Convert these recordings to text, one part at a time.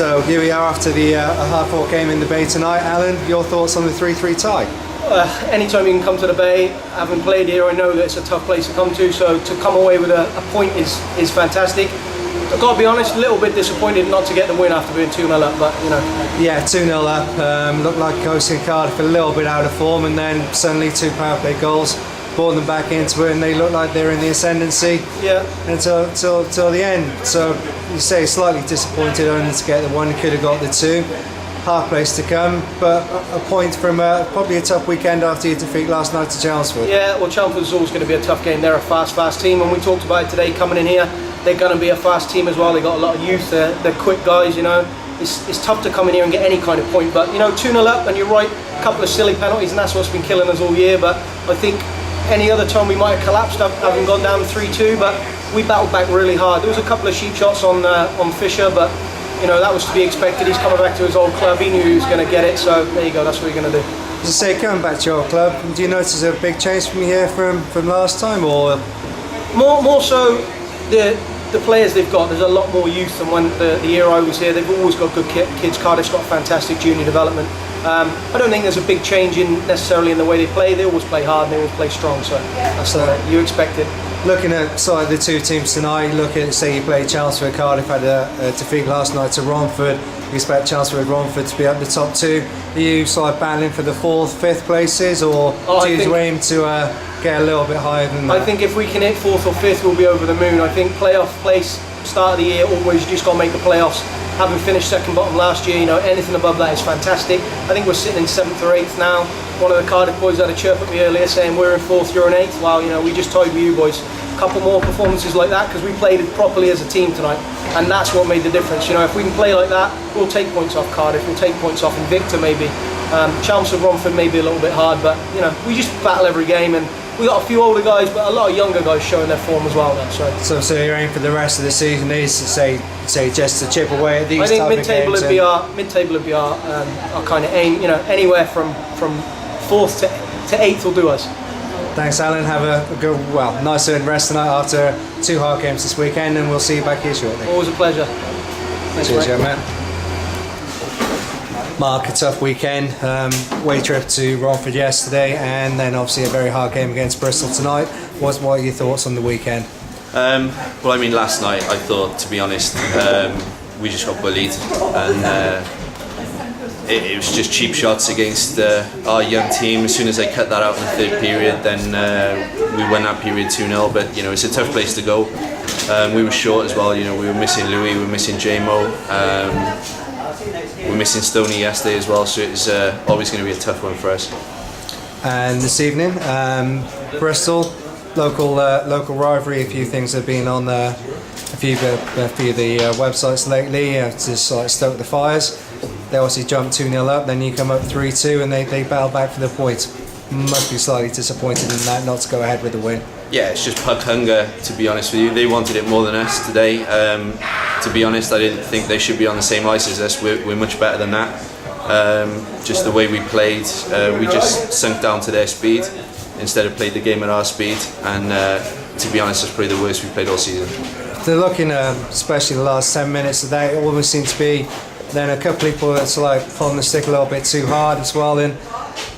So here we are after the hard-fought game in the Bay tonight. Alan, your thoughts on the 3-3 tie? Anytime you can come to the Bay, having played here, I know that it's a tough place to come to. So to come away with a point is fantastic. I've got to be honest, a little bit disappointed not to get the win after being 2-0 up, but you know. Yeah, 2-0 up. Looked like hosting Cardiff a little bit out of form, and then suddenly 2 power play goals brought them back into it, and they look like they're in the ascendancy. Yeah. Until the end. So you say slightly disappointed only to get the 1. Could have got the 2. Hard place to come, but a point from probably a tough weekend after your defeat last night to Chelmsford. Yeah, well, Chelmsford's always going to be a tough game. They're a fast team, and we talked about it today coming in here. They're going to be a fast team as well. They've got a lot of youth. They're quick guys, you know. It's tough to come in here and get any kind of point, but you know, 2-0 up, and you're right, a couple of silly penalties, and that's what's been killing us all year. But I think any other time we might have collapsed, having gone down 3-2, but we battled back really hard. There was a couple of sheep shots on Fisher, but you know, that was to be expected. He's coming back to his old club. He knew he was going to get it, so there you go. That's what you're going to do. As I say, coming back to your club, do you notice a big change from here from last time, or more so the players they've got? There's a lot more youth than when the year I was here. They've always got good kids. Cardiff's got fantastic junior development. I don't think there's a big change necessarily in the way they play. They always play hard and they always play strong, so that's you expect it. Looking at side of the 2 teams tonight, look at, say you played Chelmsford, Cardiff had a defeat last night to Romford. You expect Chelmsford, Romford to be up the top 2. Are you sort of battling for the 4th, 5th places, or do you aim to get a little bit higher than that? I think if we can hit 4th or 5th, we'll be over the moon. I think playoff place, start of the year, always you just got to make the playoffs. Having finished second bottom last year, you know, anything above that is fantastic. I think we're sitting in 7th or 8th now. One of the Cardiff boys had a chirp at me earlier saying we're in 4th, you're in 8th. Well, you know, we just toyed with you boys. A couple more performances like that, because we played it properly as a team tonight, and that's what made the difference. You know, if we can play like that, we'll take points off Cardiff, we'll take points off Invicta maybe. Chelmsford, Romford may be a little bit hard, but you know, we just battle every game, and we got a few older guys, but a lot of younger guys showing their form as well. So your aim for the rest of the season is to say just to chip away at these. I think type mid-table of would be our kind of aim. You know, anywhere from 4th to 8th will do us. Thanks, Alan. Have a good, nice earned rest tonight after 2 hard games this weekend, and we'll see you back here shortly. Always a pleasure. Thanks, cheers, young man. Mark, a tough weekend. Away trip to Romford yesterday, and then obviously a very hard game against Bristol tonight. What are your thoughts on the weekend? Well, I mean, last night I thought, to be honest, we just got bullied, and it was just cheap shots against our young team. As soon as they cut that out in the 3rd period, then we won that period 2-0. But you know, it's a tough place to go. We were short as well. You know, we were missing Louis, we were missing J-Mo, we were missing Stoney yesterday as well. So it's always going to be a tough one for us. And this evening, Bristol, local rivalry. A few things have been on a few of the websites lately to sort of stoke the fires. They obviously jumped 2-0 up, then you come up 3-2, and they battle back for the points. Must be slightly disappointed in that, not to go ahead with the win. Yeah, it's just puck hunger, to be honest with you. They wanted it more than us today. To be honest, I didn't think they should be on the same ice as us. We're much better than that. Just the way we played, we just sunk down to their speed instead of played the game at our speed. And to be honest, it's probably the worst we've played all season. They're looking, especially the last 10 minutes of that, it almost seems to be then a couple of people that's like pulling the stick a little bit too hard as well, and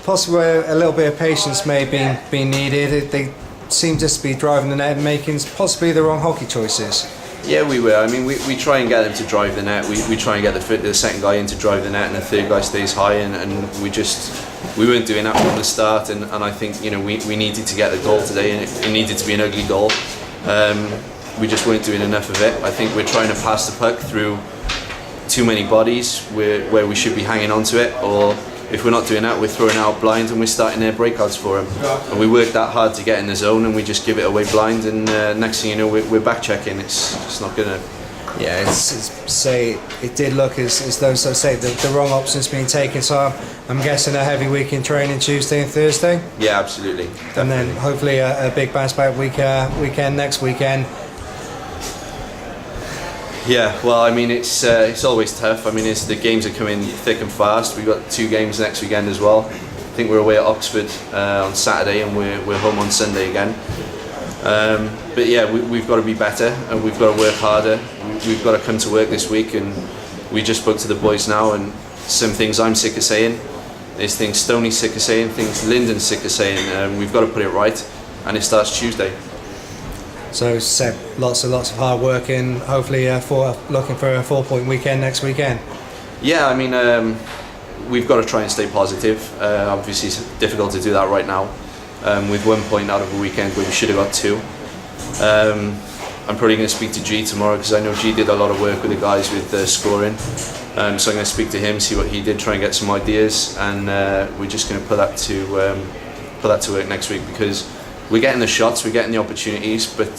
possibly a little bit of patience may be needed. They seem just to be driving the net and making possibly the wrong hockey choices. Yeah, we were. I mean, we try and get them to drive the net. We try and get the second guy in to drive the net, and the third guy stays high, and we weren't doing that from the start, and I think, you know, we needed to get the goal today, and it needed to be an ugly goal. We just weren't doing enough of it. I think we're trying to pass the puck through too many bodies where we should be hanging on to it, or if we're not doing that, we're throwing out blind and we're starting their breakouts for them. And we work that hard to get in the zone, and we just give it away blind, and next thing you know, we're back checking. It's just not gonna. Yeah, it did look as though, so say, the wrong option's been taken. So I'm guessing a heavy week in training Tuesday and Thursday. Yeah, absolutely. Definitely. And then hopefully a big bounce back weekend next weekend. Yeah, well, I mean, it's always tough. I mean, the games are coming thick and fast. We've got 2 games next weekend as well. I think we're away at Oxford on Saturday, and we're home on Sunday again. But yeah, we've got to be better, and we've got to work harder. We've got to come to work this week and we just spoke to the boys now, and some things I'm sick of saying, there's things Stoney's sick of saying, things Lyndon's sick of saying. We've got to put it right, and it starts Tuesday. So Seb, lots of hard work in. Hopefully, looking for a 4-point weekend next weekend. Yeah, I mean, we've got to try and stay positive. Obviously, it's difficult to do that right now. With 1 point out of a weekend where we should have got 2. I'm probably going to speak to G tomorrow, because I know G did a lot of work with the guys with scoring. So I'm going to speak to him, see what he did, try and get some ideas, and we're just going to put that to work next week, because we're getting the shots, we're getting the opportunities, but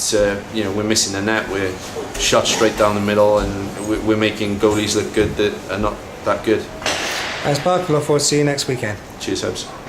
we're missing the net. We're shot straight down the middle, and we're making goalies look good that are not that good. Thanks, Mark. Look forward to seeing you next weekend. Cheers, Hebs.